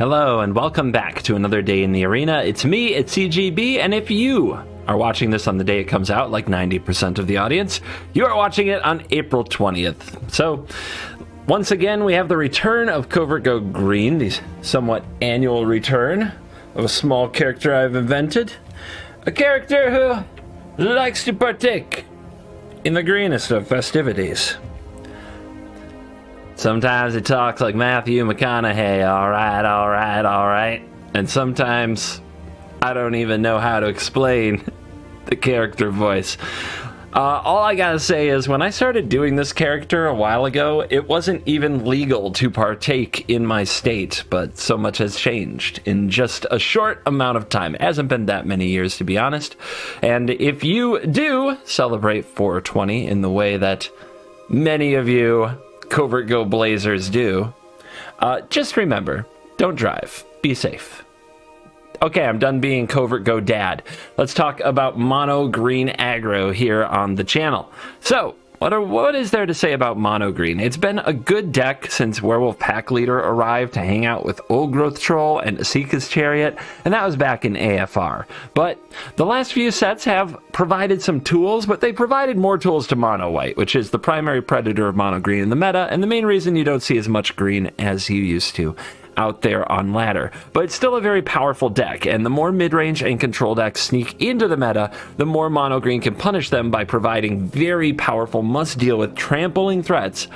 Hello and welcome back to another day in the arena. It's me, it's CGB, and if you are watching this on the day it comes out, like 90% of the audience, you are watching it on April 20th. So, once again, we have the return of Covert Go Green, the somewhat annual return of a small character I've invented. A character who likes to partake in the greenest of festivities. Sometimes he talks like Matthew McConaughey, alright. And sometimes I don't even know how to explain the character voice. All I gotta say is when I started doing this character a while ago, it wasn't even legal to partake in my state, but so much has changed in just a short amount of time. It hasn't been that many years, to be honest. And if you do celebrate 420 in the way that many of you Covert Go Blazers do, just remember, don't drive. Be safe. Okay, I'm done being Covert Go Dad. Let's talk about Mono Green Aggro here on the channel. So, what is there to say about Mono Green? It's been a good deck since Werewolf Pack Leader arrived to hang out with Old Growth Troll and THICC's Chariot, and that was back in AFR. But the last few sets have provided some tools, but they provided more tools to Mono White, which is the primary predator of Mono Green in the meta, and the main reason you don't see as much green as you used to out there on ladder. But it's still a very powerful deck, and the more mid-range and control decks sneak into the meta, the more Mono Green can punish them by providing very powerful must-deal-with trampling threats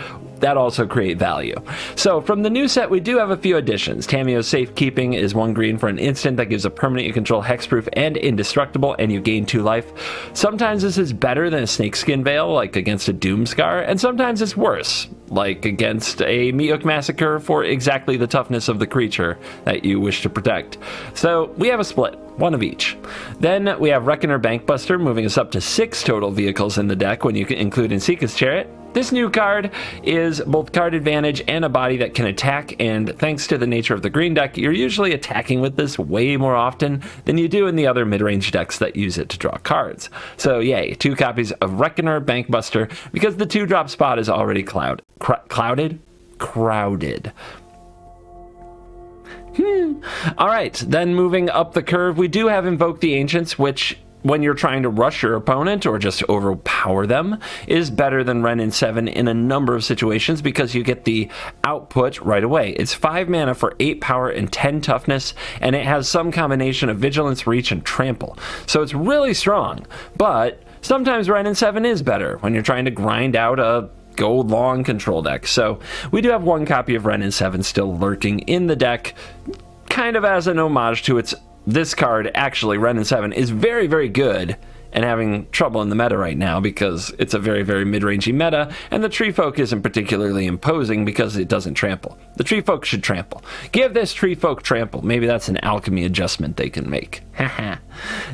that also create value. So from the new set, we do have a few additions. Tamiyo's Safekeeping is 1 green for an instant that gives a permanent you control hexproof and indestructible, and you gain 2 life. Sometimes this is better than a Snakeskin Veil, like against a Doomscar, and sometimes it's worse, like against a Mythic Massacre for exactly the toughness of the creature that you wish to protect. So we have a split, 1 of each. Then we have Reckoner Bankbuster, moving us up to 6 total vehicles in the deck when you can include in THICC's Chariot. This new card is both card advantage and a body that can attack, and thanks to the nature of the green deck, you're usually attacking with this way more often than you do in the other mid-range decks that use it to draw cards. So yay, 2 copies of Reckoner Bankbuster, because the 2-drop spot is already crowded. Alright, then moving up the curve, we do have Invoke the Ancients, which, when you're trying to rush your opponent or just overpower them, is better than Renin 7 in a number of situations because you get the output right away. It's 5 mana for 8 power and 10 toughness, and it has some combination of vigilance, reach, and trample. So it's really strong, but sometimes Renin 7 is better when you're trying to grind out a gold long control deck. So we do have 1 copy of Renin 7 still lurking in the deck, kind of as an homage to this card. Actually, Renin 7 is very, very good and having trouble in the meta right now because it's a very, very mid-rangey meta, and the Tree Folk isn't particularly imposing because it doesn't trample. The Tree Folk should trample. Give this Tree Folk trample. Maybe that's an alchemy adjustment they can make.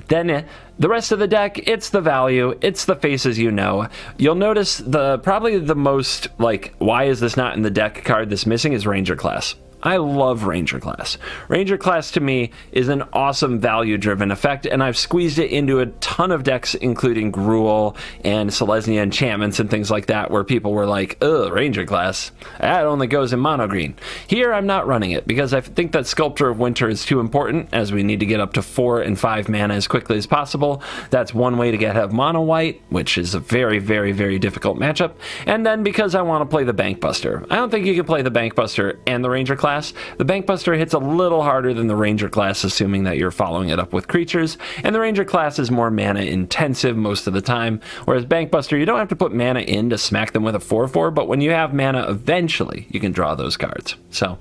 Then the rest of the deck, it's the value, it's the faces you know. You'll notice probably the most, like, why is this not in the deck card that's missing is Ranger Class. I love Ranger Class. Ranger Class to me is an awesome value-driven effect, and I've squeezed it into a ton of decks, including Gruul and Selesnya enchantments and things like that, where people were like, ugh, Ranger Class, that only goes in mono green. Here, I'm not running it, because I think that Sculptor of Winter is too important, as we need to get up to 4 and 5 mana as quickly as possible. That's one way to get out of mono white, which is a very, very, very difficult matchup. And then because I want to play the Bankbuster. I don't think you can play the Bankbuster and the Ranger Class. The Bankbuster hits a little harder than the Ranger Class, assuming that you're following it up with creatures, and the Ranger Class is more mana intensive most of the time, whereas Bankbuster, you don't have to put mana in to smack them with a 4/4, but when you have mana, eventually you can draw those cards. So,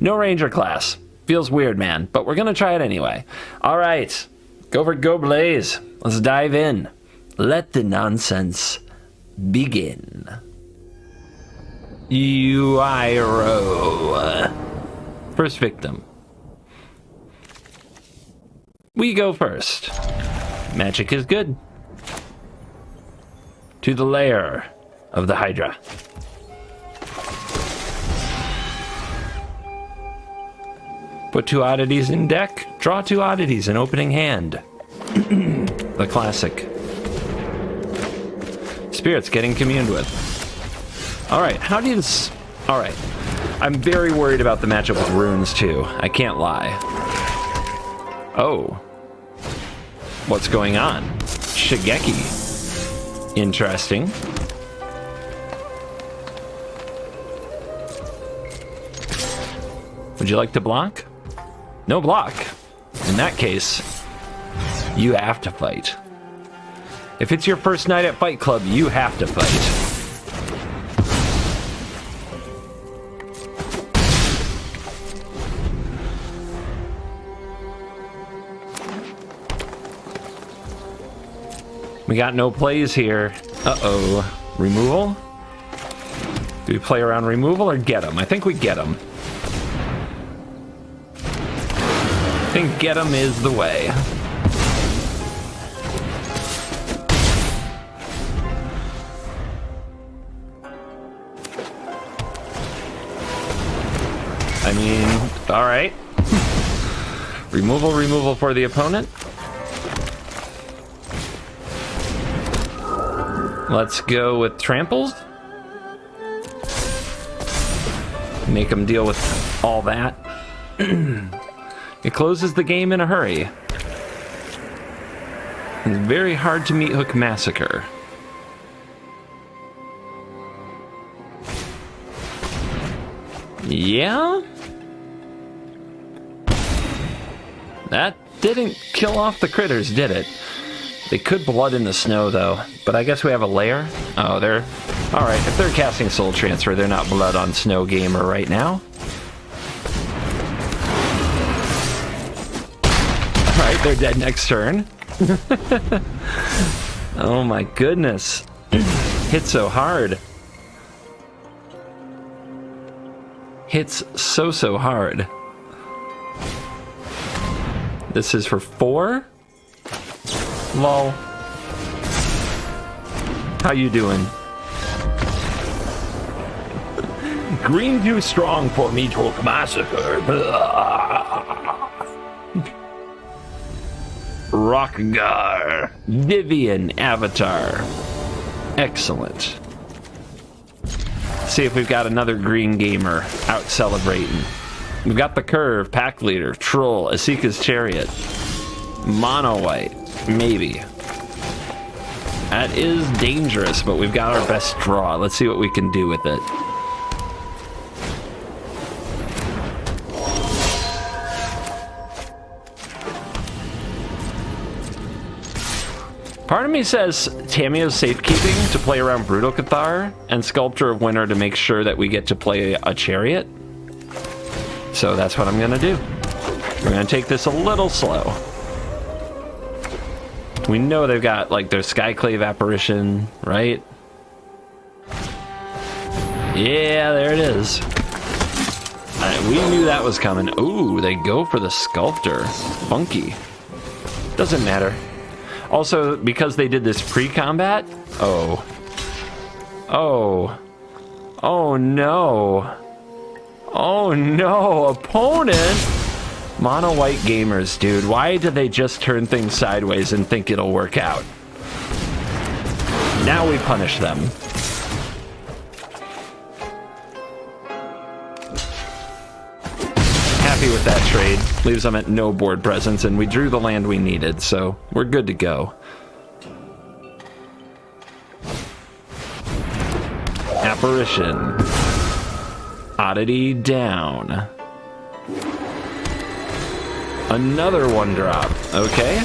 no Ranger Class. Feels weird, man, but we're gonna try it anyway. Alright, Go Blaze. Let's dive in. Let the nonsense begin. Uiro. First victim. We go first. Magic is good. To the lair of the Hydra. Put 2 oddities in deck. Draw 2 oddities in opening hand. The classic. Spirits getting communed with. Alright, how do you... Alright. I'm very worried about the matchup with runes, too. I can't lie. Oh. What's going on? Shigeki. Interesting. Would you like to block? No block. In that case, you have to fight. If it's your first night at Fight Club, you have to fight. We got no plays here. Uh-oh. Removal? Do we play around removal or get him? I think we get him. I think get him is the way. I mean, all right. Removal for the opponent. Let's go with tramples. Make them deal with all that. It closes the game in a hurry. It's very hard to meet Hook Massacre. Yeah? That didn't kill off the critters, did it? They could blood in the snow, though. But I guess we have a lair. Oh, they're... Alright, if they're casting Soul Transfer, they're not blood on Snow Gamer right now. Alright, they're dead next turn. Oh my goodness. Hit so hard. Hits so hard. This is for 4? Lol. How you doing? Green too strong for me to Hook Massacre. Rockgar. Vivian Avatar. Excellent. See if we've got another green gamer out celebrating. We've got the Curve, Pack Leader, Troll, Asika's Chariot, Mono White, maybe. That is dangerous, but we've got our best draw. Let's see what we can do with it. Part of me says Tamiyo's Safekeeping to play around Brutal Cathar and Sculptor of Winter to make sure that we get to play a Chariot. So that's what I'm gonna do. We're gonna take this a little slow. We know they've got like their Skyclave Apparition, right? Yeah, there it is. We knew that was coming. Ooh, they go for the Sculptor. Funky. Doesn't matter. Also, because they did this pre-combat... Oh. Oh. Oh, no. Oh, no. Opponent? Mono white gamers, dude. Why do they just turn things sideways and think it'll work out? Now we punish them. Happy with that trade. Leaves them at no board presence, and we drew the land we needed, so we're good to go. Apparition. Oddity down. Another 1-drop. Okay.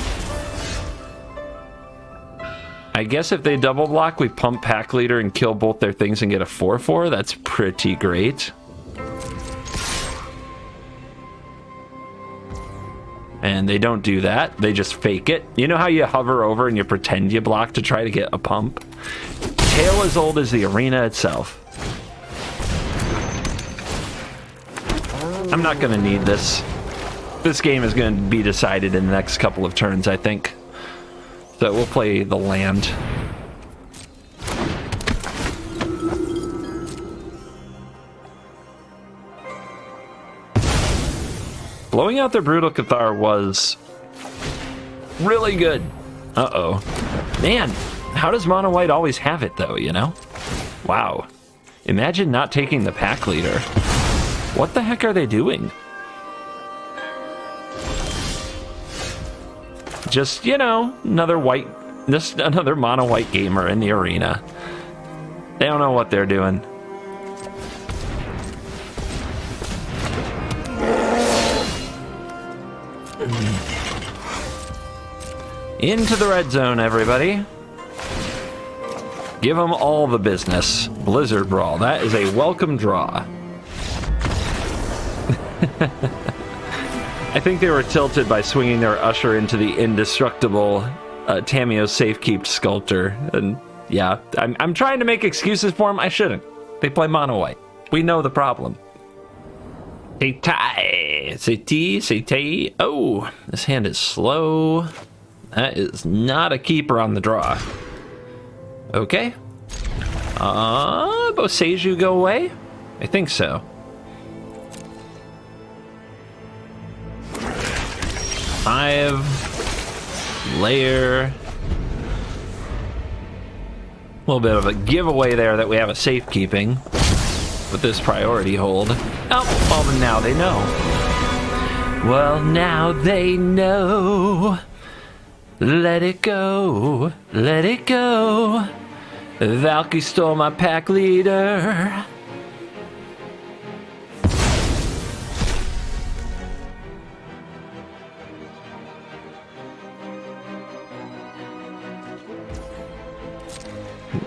I guess if they double block, we pump Pack Leader and kill both their things and get a 4/4. That's pretty great. And they don't do that. They just fake it. You know how you hover over and you pretend you block to try to get a pump? Tale as old as the arena itself. I'm not going to need this. This game is going to be decided in the next couple of turns, I think. So we'll play the land. Blowing out their Brutal Cathar was really good. Uh-oh. Man, how does Mono White always have it, though, you know? Wow. Imagine not taking the Pack Leader. What the heck are they doing? Just, you know, another mono white gamer in the arena. They don't know what they're doing. Into the red zone, everybody. Give them all the business. Blizzard Brawl. That is a welcome draw. I think they were tilted by swinging their Usher into the indestructible Tameo Safekeep Sculptor. And yeah, I'm trying to make excuses for them. I shouldn't. They play mono white. We know the problem. Say tie. Say T. Say tay. Oh, this hand is slow. That is not a keeper on the draw. Okay. Boseiju go away? I think so. Five. Layer. A little bit of a giveaway there that we have a safekeeping with this priority hold. Oh, well, then now they know. Well, now they know. Let it go. Let it go. Valky stole my pack leader.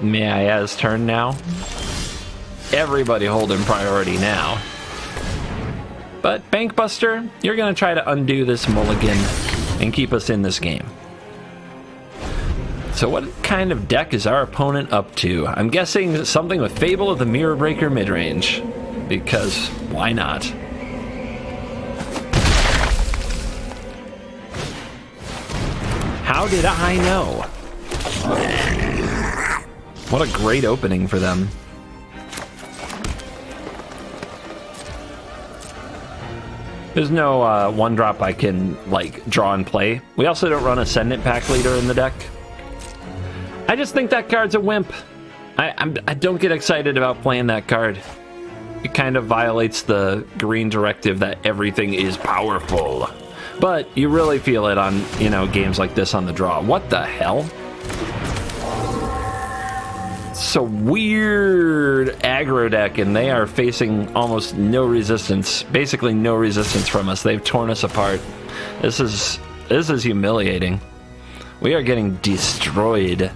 Miaya's turn now. Everybody holding priority now. But Bankbuster, you're gonna try to undo this mulligan and keep us in this game. So what kind of deck is our opponent up to? I'm guessing something with Fable of the Mirror Breaker midrange. Because why not? How did I know? What a great opening for them. There's no one drop I can like draw and play. We also don't run Ascendant Pack Leader in the deck. I just think that card's a wimp. I don't get excited about playing that card. It kind of violates the green directive that everything is powerful. But you really feel it on, you know, games like this on the draw. What the hell? It's a weird aggro deck, and they are facing almost no resistance. Basically no resistance from us. They've torn us apart. This is humiliating. We are getting destroyed.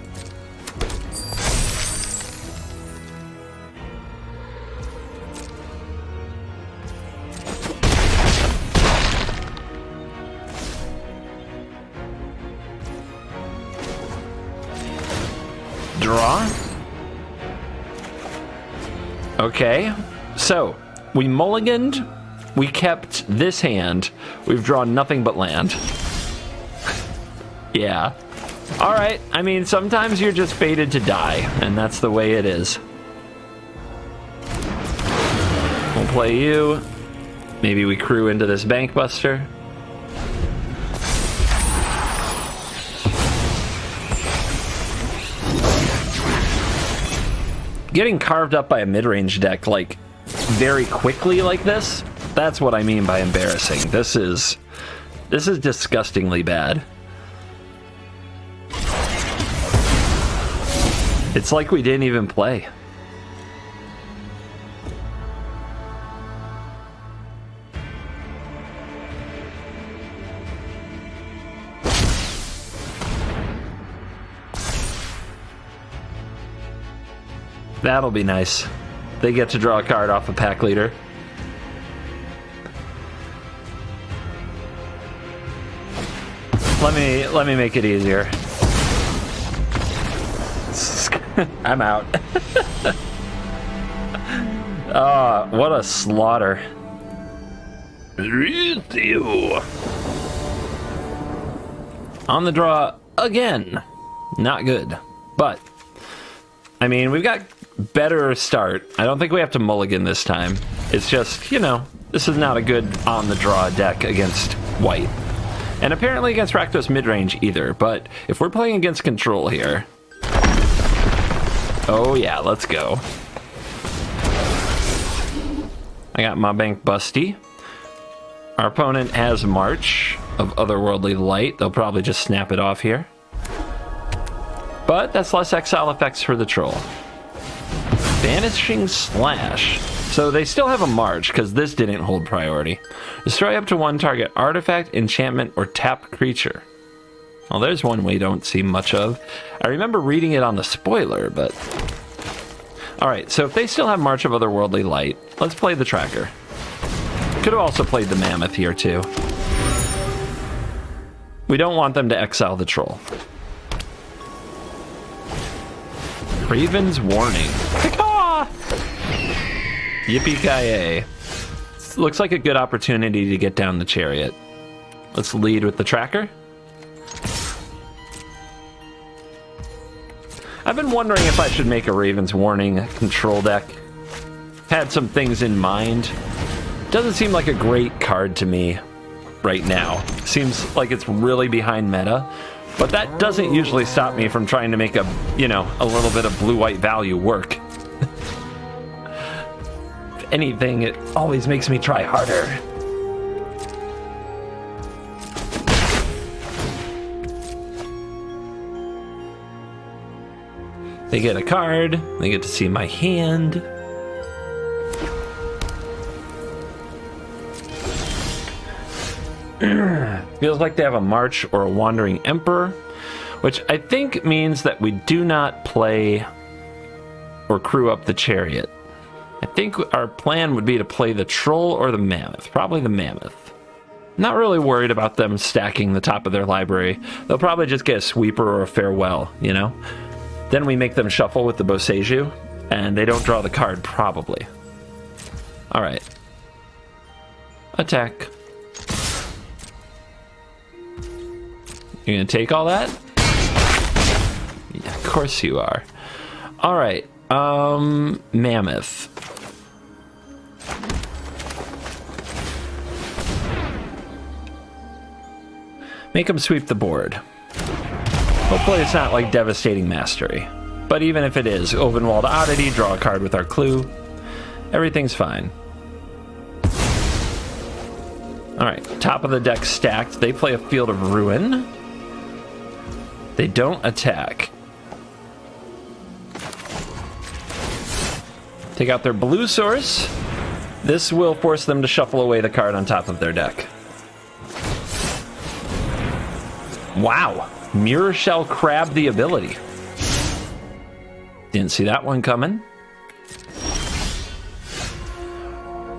Draw. Okay, so we mulliganed, we kept this hand, we've drawn nothing but land. Yeah. Alright, I mean, sometimes you're just fated to die, and that's the way it is. We'll play you. Maybe we crew into this Bankbuster. Getting carved up by a mid-range deck, like, very quickly like this, that's what I mean by embarrassing. This is disgustingly bad. It's like we didn't even play. That'll be nice. They get to draw a card off a pack leader. Let me make it easier. I'm out. Oh, what a slaughter. On the draw again. Not good. But, I mean, we've got better start. I don't think we have to mulligan this time. It's just, you know, this is not a good on the draw deck against white. And apparently against Rakdos midrange either, but if we're playing against control here... Oh yeah, let's go. I got my bank busty. Our opponent has March of Otherworldly Light. They'll probably just snap it off here. But that's less exile effects for the troll. Vanishing Slash. So they still have a March, because this didn't hold priority. Destroy up to one target artifact, enchantment, or tap creature. Well, there's one we don't see much of. I remember reading it on the spoiler, but... Alright, so if they still have March of Otherworldly Light, let's play the tracker. Could have also played the Mammoth here, too. We don't want them to exile the troll. Raven's Warning. Caw! Yippee-ki-yay. Looks like a good opportunity to get down the Chariot. Let's lead with the tracker. I've been wondering if I should make a Raven's Warning control deck. Had some things in mind. Doesn't seem like a great card to me right now. Seems like it's really behind meta, but that doesn't usually stop me from trying to make a, you know, a little bit of blue-white value work. If anything, it always makes me try harder. They get a card, they get to see my hand. Feels like they have a March or a Wandering Emperor, which I think means that we do not play or crew up the Chariot. I think our plan would be to play the Troll or the Mammoth, probably the Mammoth. Not really worried about them stacking the top of their library. They'll probably just get a Sweeper or a Farewell, you know? Then we make them shuffle with the Boseiju, and they don't draw the card, probably. Alright. Attack. You're gonna take all that? Yeah, of course you are. Alright, Mammoth. Make them sweep the board. Hopefully it's not like Devastating Mastery. But even if it is, Ovenwald Oddity, draw a card with our clue. Everything's fine. Alright, top of the deck stacked. They play a Field of Ruin. They don't attack. Take out their blue source. This will force them to shuffle away the card on top of their deck. Wow. Mirror Shell Crab the ability. Didn't see that one coming.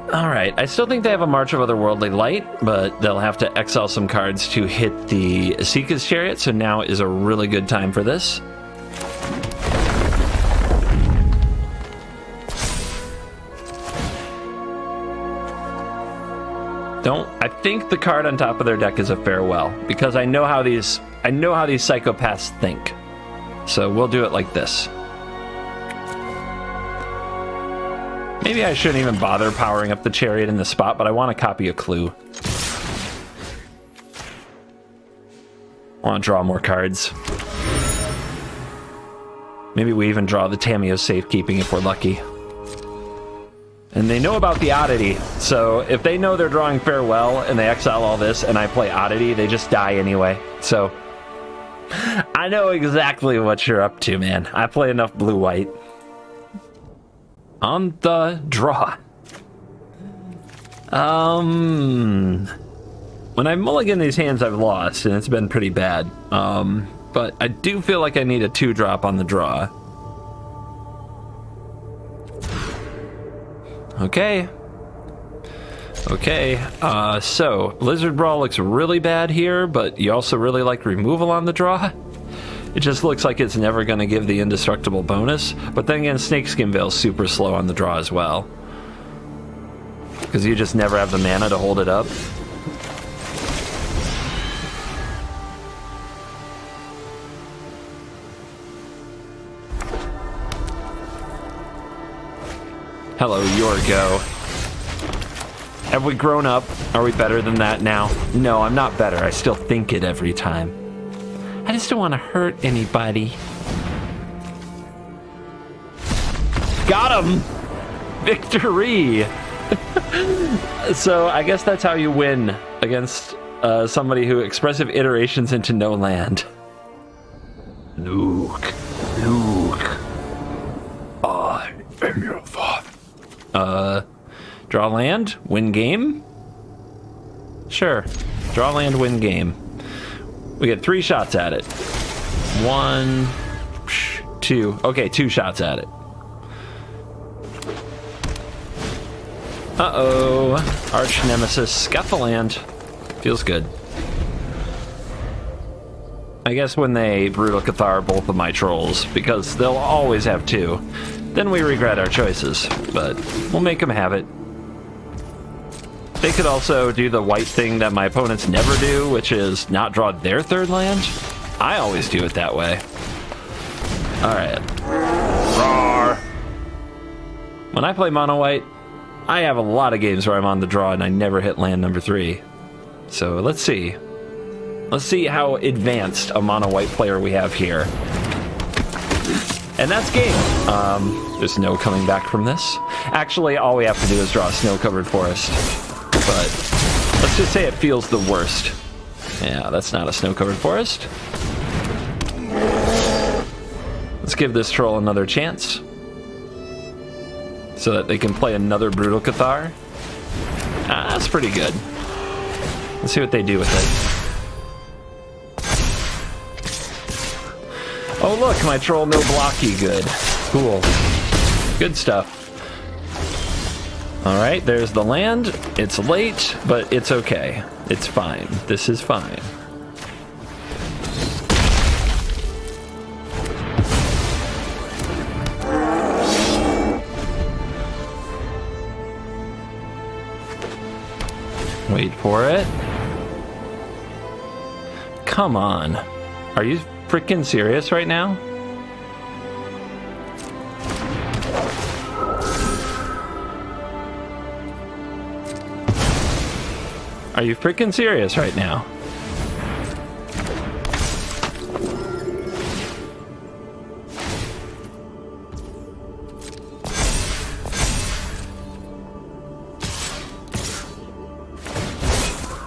Alright, I still think they have a March of Otherworldly Light, but they'll have to exile some cards to hit the THICC's Chariot, so now is a really good time for this. I think the card on top of their deck is a Farewell, because I know how these psychopaths think. So we'll do it like this. Maybe I shouldn't even bother powering up the Chariot in the spot, but I want to copy a clue. I want to draw more cards. Maybe we even draw the Tamiyo Safekeeping if we're lucky. And they know about the Oddity, so if they know they're drawing Farewell and they exile all this and I play Oddity, they just die anyway. So I know exactly what you're up to, man. I play enough blue-white. On the draw. When I mulligan these hands, I've lost, and it's been pretty bad. But I do feel like I need a 2-drop on the draw. Okay. Okay, so Lizard Brawl looks really bad here, but you also really like removal on the draw. It just looks like it's never going to give the indestructible bonus, but then again, Snakeskin Veil's super slow on the draw as well. Because you just never have the mana to hold it up. Hello, your go. Have we grown up? Are we better than that now? No, I'm not better. I still think it every time. I just don't want to hurt anybody. Got him! Victory! So I guess that's how you win against somebody who expressive iterations into no land. Luke, I am your father. Draw land, win game? Sure. Draw land, win game. We get 3 shots at it. 1, 2. Okay, 2 shots at it. Uh-oh. Arch nemesis, got the land. Feels good. I guess when they Brutal Cathar both of my trolls, because they'll always have 2, then we regret our choices, but we'll make them have it. They could also do the white thing that my opponents never do, which is not draw their 3rd land. I always do it that way. Alright. Roar! When I play mono white, I have a lot of games where I'm on the draw and I never hit land number 3. So let's see. Let's see how advanced a mono white player we have here. And that's game. There's no coming back from this. Actually, all we have to do is draw a snow-covered forest. But let's just say it feels the worst. Yeah, that's not a snow-covered forest. Let's give this troll another chance, so that they can play another Brutal Cathar. That's pretty good. Let's see what they do with it. Oh look, my troll no blocky good. Cool. Good stuff. Alright, there's the land. It's late, but it's okay. It's fine. This is fine. Wait for it. Come on. Are you freaking serious right now? Are you freaking serious right now?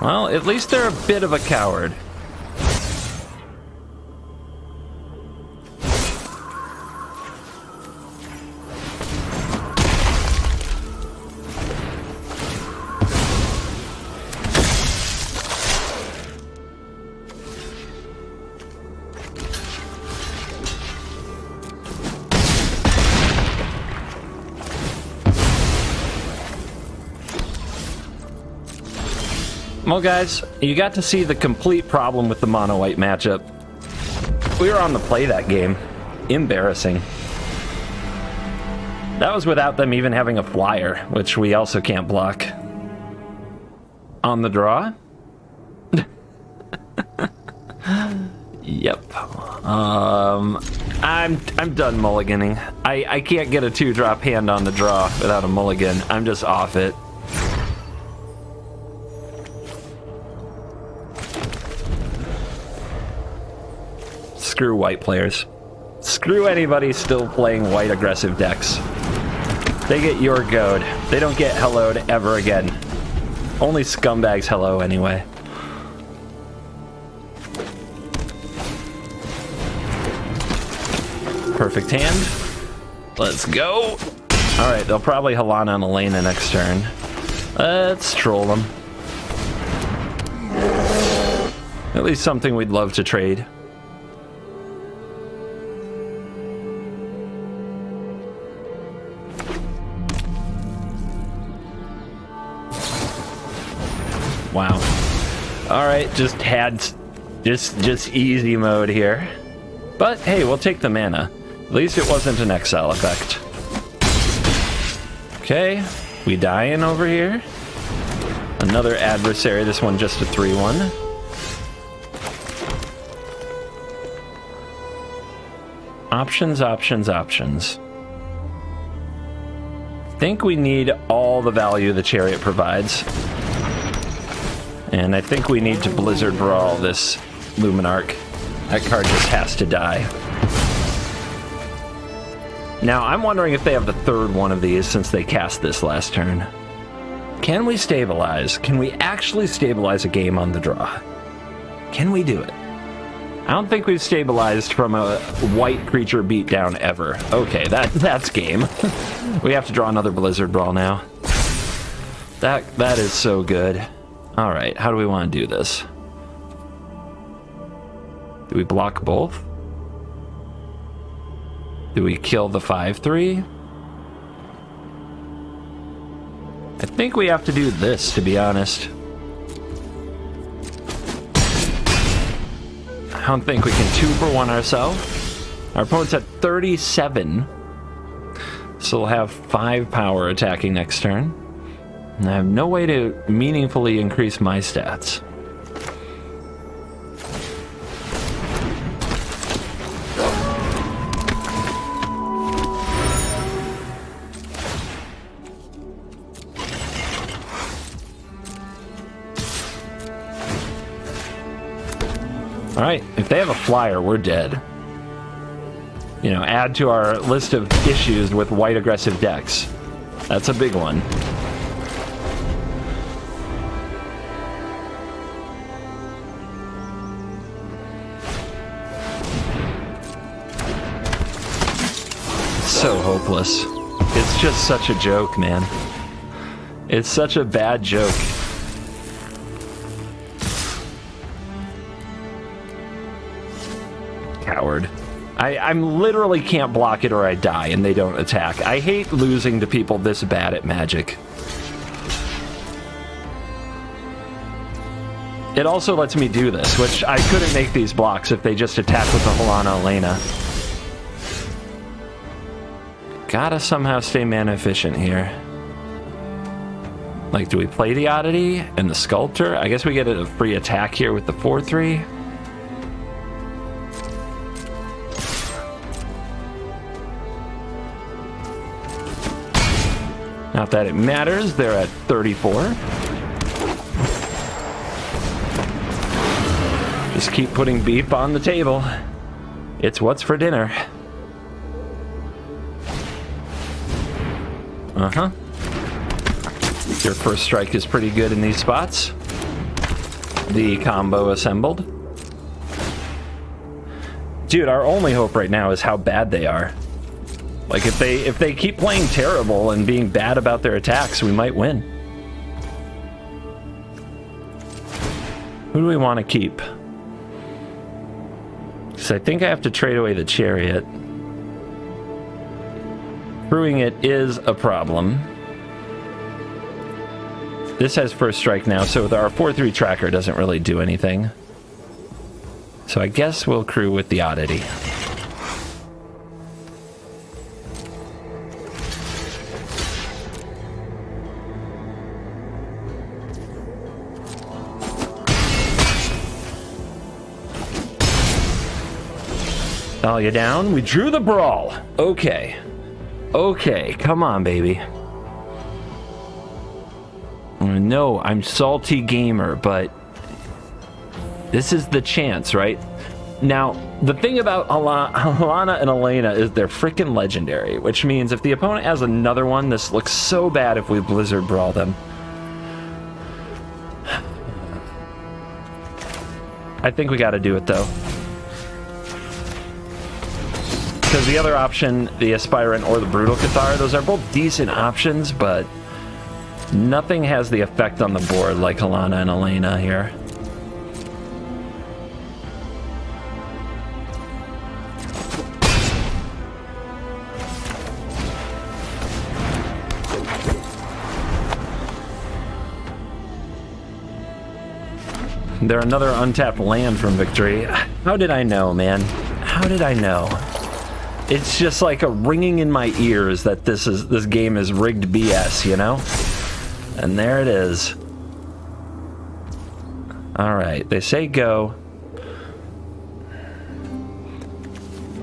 Well, at least they're a bit of a coward. Well, guys, you got to see the complete problem with the mono-white matchup. We were on the play that game. Embarrassing. That was without them even having a flyer, which we also can't block. On the draw? Yep. I'm done mulliganing. I can't get a 2-drop hand on the draw without a mulligan. I'm just off it. Screw white players. Screw anybody still playing white aggressive decks. They get your goad. They don't get hello'd ever again. Only scumbags hello anyway. Perfect hand. Let's go. Alright, they'll probably Halana on Elena next turn. Let's troll them. At least something we'd love to trade. Wow. Alright, just easy mode here. But hey, we'll take the mana. At least it wasn't an exile effect. Okay, we die in over here. Another adversary, this one just a 3-1. Options, options, options. I think we need all the value the Chariot provides. And I think we need to Blizzard Brawl this Luminarch. That card just has to die. Now, I'm wondering if they have the 3rd one of these since they cast this last turn. Can we stabilize? Can we actually stabilize a game on the draw? Can we do it? I don't think we've stabilized from a white creature beatdown ever. Okay, that's game. We have to draw another Blizzard Brawl now. That is so good. All right, how do we want to do this? Do we block both? Do we kill the 5/3? I think we have to do this, to be honest. I don't think we can 2-for-1 ourselves. Our opponent's at 37. So we'll have 5 power attacking next turn. And I have no way to meaningfully increase my stats. Alright, if they have a flyer, we're dead. You know, add to our list of issues with white aggressive decks. That's a big one. It's so hopeless. It's just such a joke, man. It's such a bad joke. Coward. I'm literally can't block it or I die and they don't attack. I hate losing to people this bad at Magic. It also lets me do this, which I couldn't make these blocks if they just attack with the Halana Elena. Gotta somehow stay mana efficient here. Like, do we play the Oddity and the Sculptor? I guess we get a free attack here with the 4/3. Not that it matters, they're at 34. Just keep putting beef on the table. It's what's for dinner. Uh-huh. Your first strike is pretty good in these spots. The combo assembled. Dude, our only hope right now is how bad they are. Like, if they keep playing terrible and being bad about their attacks, we might win. Who do we want to keep? Because I think I have to trade away the Chariot. Brewing it is a problem. This has first strike now, so our 4/3 tracker doesn't really do anything. So I guess we'll crew with the Oddity. Oh, you down? We drew the Brawl. Okay. Okay, come on, baby. No, I'm salty gamer, but this is the chance, right? Now, the thing about Halana and Elena is they're freaking legendary, which means if the opponent has another one, this looks so bad if we Blizzard Brawl them. I think we gotta do it, though. Because the other option, the Aspirant or the Brutal Cathar, those are both decent options, but nothing has the effect on the board like Halana and Elena here. They're another untapped land from victory. How did I know, man? How did I know? It's just like a ringing in my ears that this game is rigged BS, you know? And there it is. All right, they say go.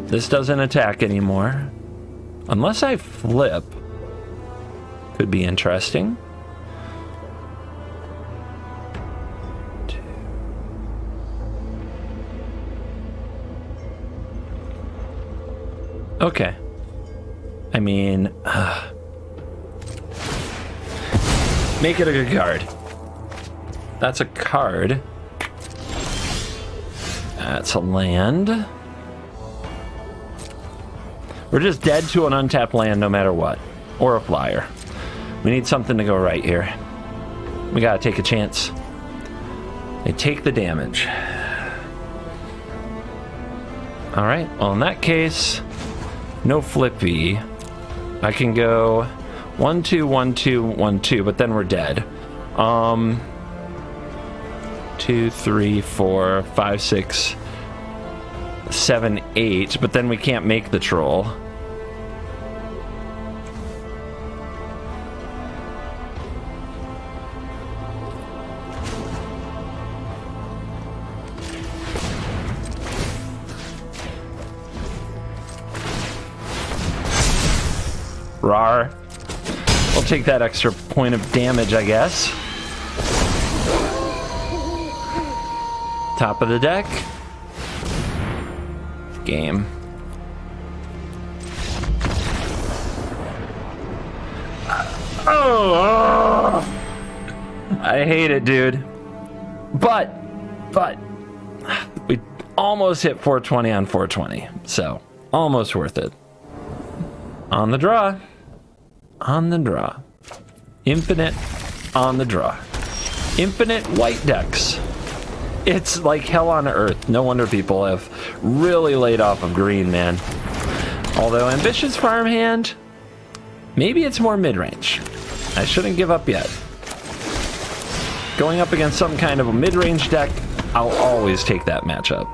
This doesn't attack anymore. Unless I flip. Could be interesting. Okay. I mean, Make it a good card. That's a card. That's a land. We're just dead to an untapped land no matter what. Or a flyer. We need something to go right here. We gotta take a chance. They take the damage. Alright, well in that case, no flippy. I can go 1-2, 1-2, 1-2, but then we're dead. 2, 3, 4, 5, 6, 7, 8, but then we can't make the troll. Rar. We'll take that extra point of damage, I guess. Top of the deck. Game. Oh, I hate it, dude. But we almost hit 420 on 420, so almost worth it. On the draw. On the draw. Infinite on the draw. Infinite white decks. It's like hell on earth. No wonder people have really laid off of green, man. Although ambitious farmhand, maybe it's more mid-range. I shouldn't give up yet. Going up against some kind of a mid-range deck, I'll always take that matchup.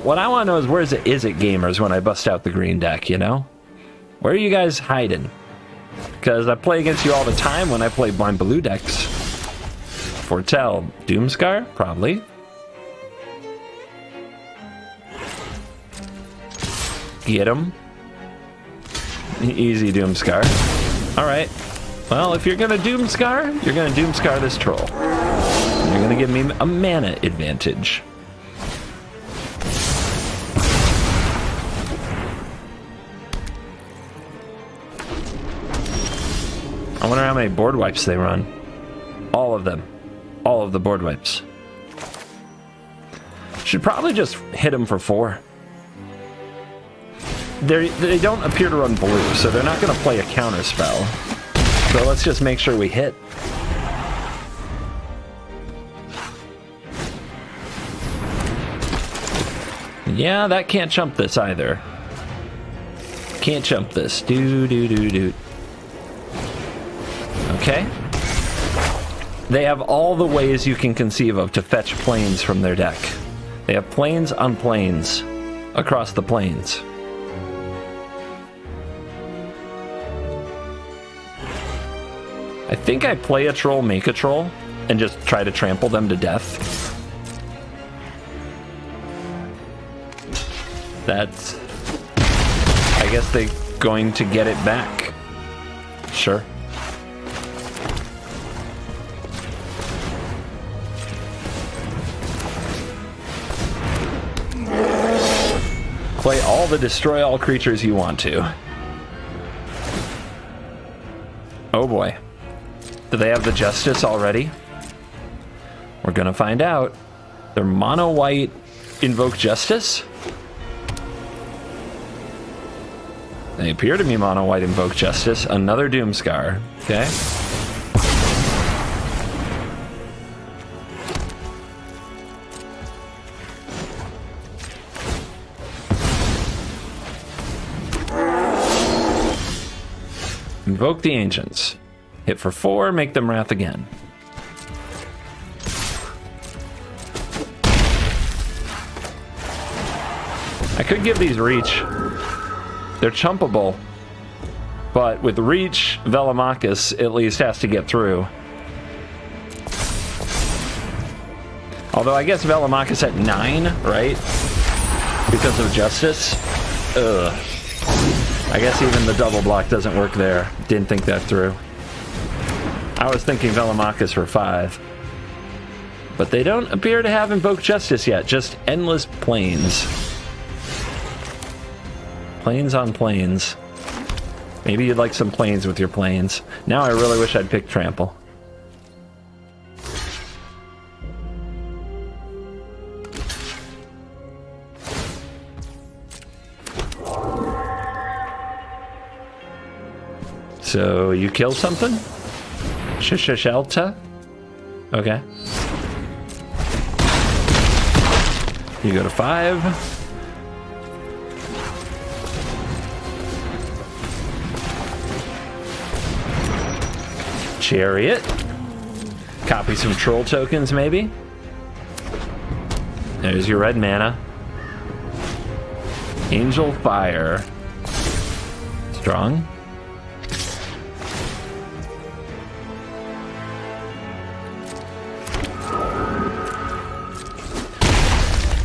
What I want to know is where's the Is It gamers when I bust out the green deck, you know? Where are you guys hiding? Because I play against you all the time when I play blind blue decks. Foretell. Doomscar? Probably. Get him. Easy Doomscar. Alright. Well, if you're gonna Doomscar, you're gonna Doomscar this troll. You're gonna give me a mana advantage. I wonder how many board wipes they run. All of them. All of the board wipes. Should probably just hit them for 4. They don't appear to run blue, so they're not going to play a counter spell. So let's just make sure we hit. Yeah, that can't jump this either. Can't jump this. Do. Okay. They have all the ways you can conceive of to fetch planes from their deck. They have planes on planes across the planes. I think I play a troll, make a troll, and just try to trample them to death. That's... I guess they're going to get it back. Sure. Play all the destroy all creatures you want to. Oh boy. Do they have the Justice already? We're gonna find out. They're mono white invoke Justice? They appear to be mono white invoke Justice. Another Doomscar. Okay. Invoke the Ancients. Hit for 4, make them wrath again. I could give these reach. They're chumpable. But with reach, Velomachus at least has to get through. Although I guess Velomachus at 9, right? Because of Justice. Ugh. I guess even the double block doesn't work there. Didn't think that through. I was thinking Velomachus for 5. But they don't appear to have invoked Justice yet. Just endless planes. Planes on planes. Maybe you'd like some planes with your planes. Now I really wish I'd picked Trample. So you kill something? Shelta? Okay. You go to 5. Chariot. Copy some troll tokens, maybe. There's your red mana. Angel Fire. Strong.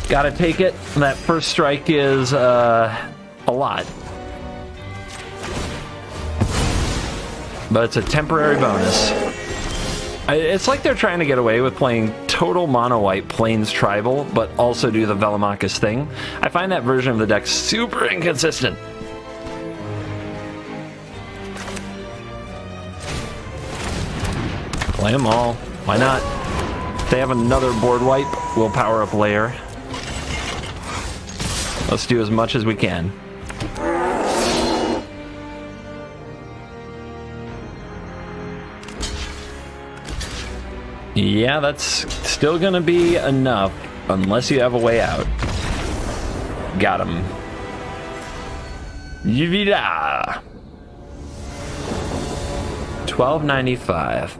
Gotta take it. That first strike is a lot. But it's a temporary bonus. It's like they're trying to get away with playing total mono white Plains Tribal, but also do the Velomachus thing. I find that version of the deck super inconsistent. Play them all. Why not? If they have another board wipe, we'll power up layer. Let's do as much as we can. Yeah, that's still gonna be enough, unless you have a way out. Got him. Yivida! $12.95.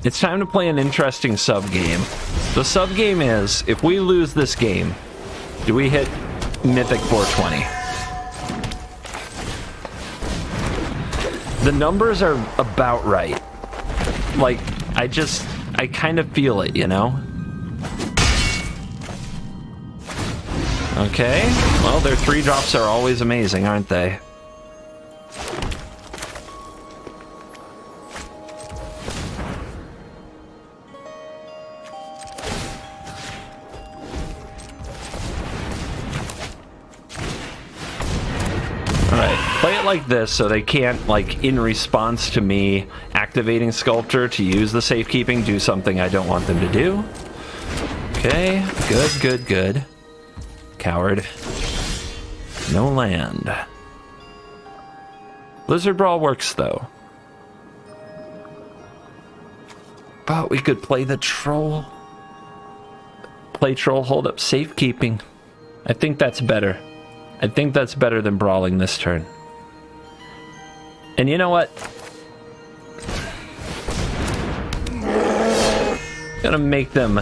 It's time to play an interesting sub-game. The sub-game is, if we lose this game, do we hit Mythic 420? The numbers are about right. Like, I kind of feel it, you know? Okay, well, their 3-drops are always amazing, aren't they? Like this, so they can't, like, in response to me activating Sculptor to use the safekeeping, do something I don't want them to do. Okay, good. Coward. No land. Blizzard Brawl works, though. But we could play the Troll. Play Troll, hold up safekeeping. I think that's better. I think that's better than Brawling this turn. And you know what? Gonna make them...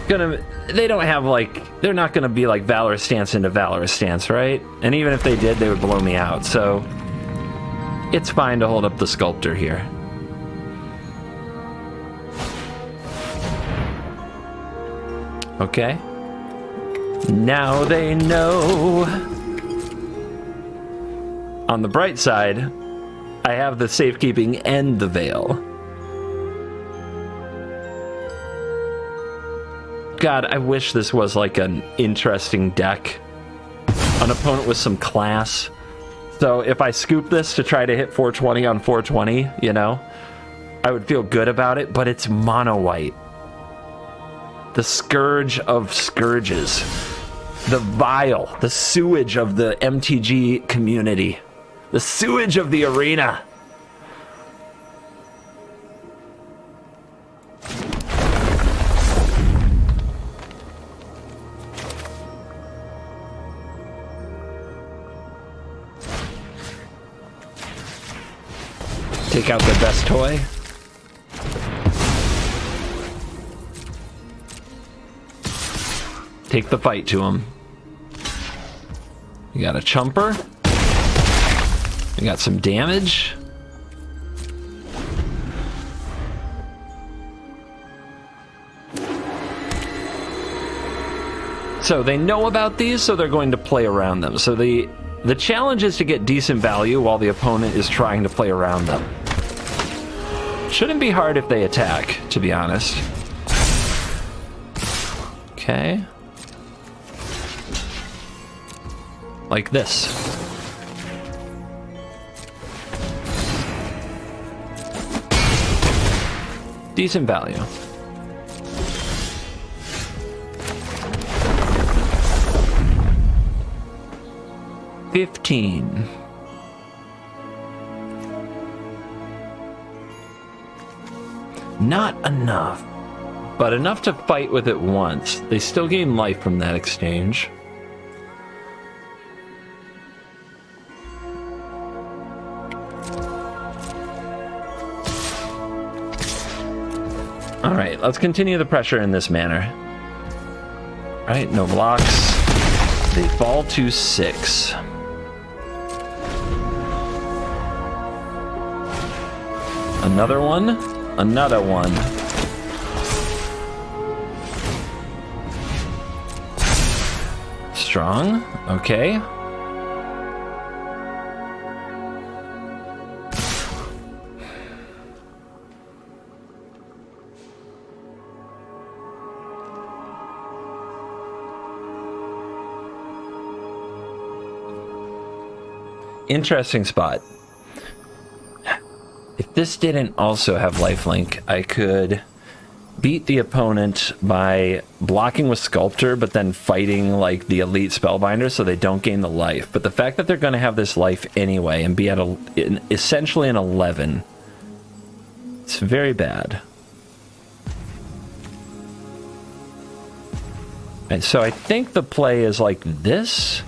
They don't have, like... They're not gonna be like Valorous Stance into Valorous Stance, right? And even if they did, they would blow me out, so... It's fine to hold up the Sculptor here. Okay. Now they know. On the bright side... I have the safekeeping and the Veil. God, I wish this was like an interesting deck. An opponent with some class. So if I scoop this to try to hit 420 on 420, you know, I would feel good about it, but it's mono white. The scourge of scourges. The vile, the sewage of the MTG community. The sewage of the arena. Take out the best toy. Take the fight to him. You got a chumper. We got some damage. So they know about these, so they're going to play around them. So the challenge is to get decent value while the opponent is trying to play around them. Shouldn't be hard if they attack, to be honest. Okay. Like this. decent value. $15. Not enough, but enough to fight with it once. They still gain life from that exchange. All right, let's continue the pressure in this manner. All right, no blocks. They fall to 6. Another one. Another one. Strong. Okay. Interesting spot. If this didn't also have lifelink, I could beat the opponent by blocking with Sculptor, but then fighting like the elite Spellbinder so they don't gain the life. But the fact that they're going to have this life anyway and be at essentially an 11, it's very bad. And so I think the play is like this.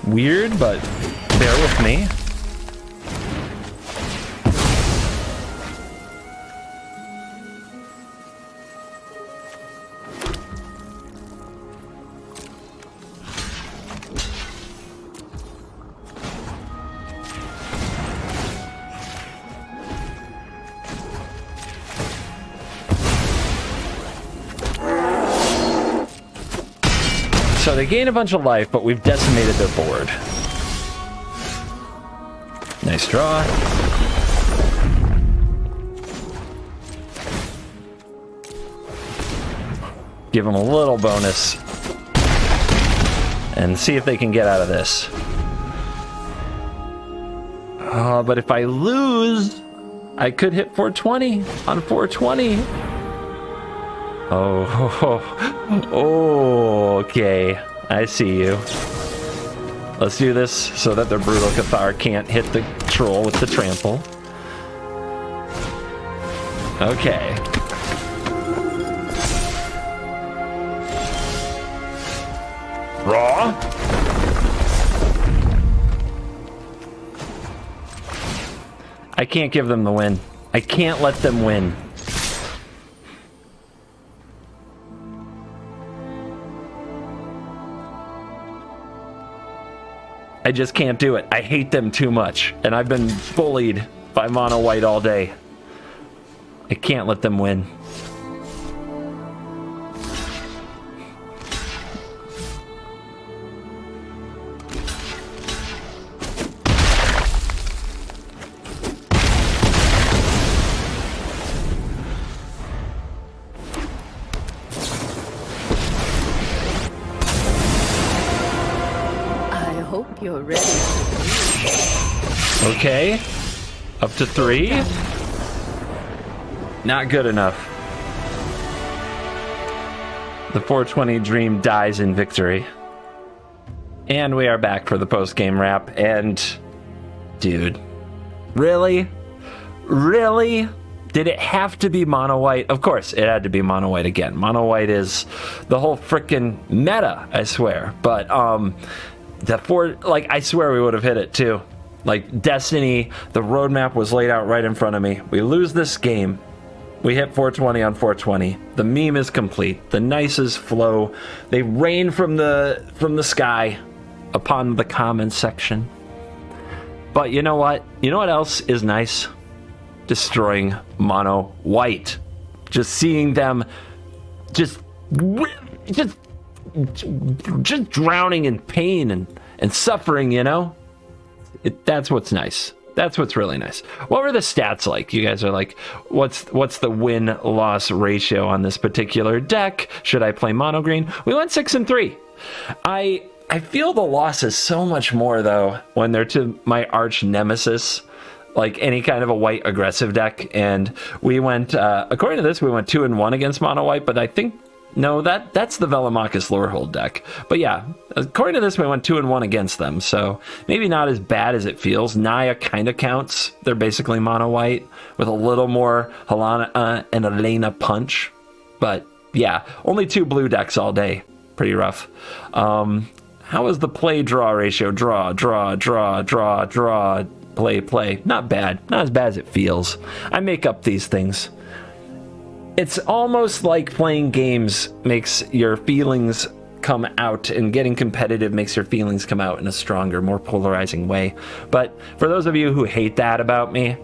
Weird, but bear with me. So they gain a bunch of life, but we've decimated their board. Nice draw. Give them a little bonus. And see if they can get out of this. But if I lose, I could hit 420 on 420. Oh, okay. I see you. Let's do this so that their Brutal Cathar can't hit the troll with the trample. Okay. Raw. I can't give them the win. I can't let them win. I just can't do it. I hate them too much. And I've been bullied by Mono White all day. I can't let them win. You're ready. Okay. Up to 3. Not good enough. The 420 dream dies in victory. And we are back for the post-game wrap. And, dude, really? Really? Did it have to be Mono White? Of course, it had to be Mono White again. Mono White is the whole freaking meta, I swear. But, I swear we would have hit it too. Like Destiny, the roadmap was laid out right in front of me. We lose this game. We hit 420 on 420. The meme is complete. The nices flow. They rain from the sky upon the comments section. But you know what? You know what else is nice? Destroying Mono White. Just seeing them just drowning in pain and suffering, you know? That's what's nice. That's what's really nice. What were the stats like? You guys are like, what's the win-loss ratio on this particular deck? Should I play mono green? We went 6-3. I I feel the losses so much more, though, when they're to my arch nemesis, like any kind of a white aggressive deck. And we went, according to this, we went 2-1 against mono white, but I think, no, that's the Velomachus Lorehold deck. But yeah, according to this, we went 2-1 against them, so maybe not as bad as it feels. Naya kind of counts. They're basically mono white with a little more Helena and Elena punch. But yeah, only 2 blue decks all day. Pretty rough. How is the play-draw ratio? Draw, play. Not bad. Not as bad as it feels. I make up these things. It's almost like playing games makes your feelings come out, and getting competitive makes your feelings come out in a stronger, more polarizing way. But for those of you who hate that about me,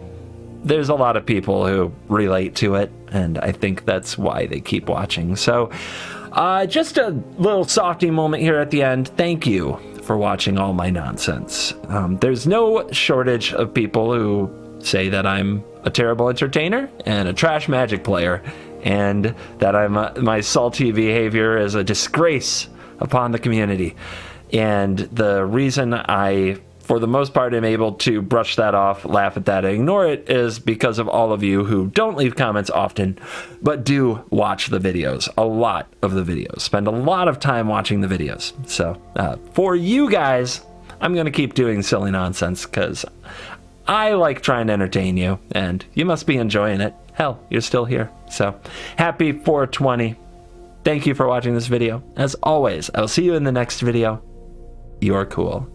there's a lot of people who relate to it, and I think that's why they keep watching. So, just a little softy moment here at the end. Thank you for watching all my nonsense. There's no shortage of people who say that I'm a terrible entertainer and a trash Magic player, and that my salty behavior is a disgrace upon the community. And the reason I, for the most part, am able to brush that off, laugh at that, and ignore it is because of all of you who don't leave comments often, but do watch the videos. A lot of the videos. Spend a lot of time watching the videos. So, for you guys, I'm going to keep doing silly nonsense because I like trying to entertain you, and you must be enjoying it. Hell, you're still here. So, happy 420. Thank you for watching this video. As always, I'll see you in the next video. You're cool.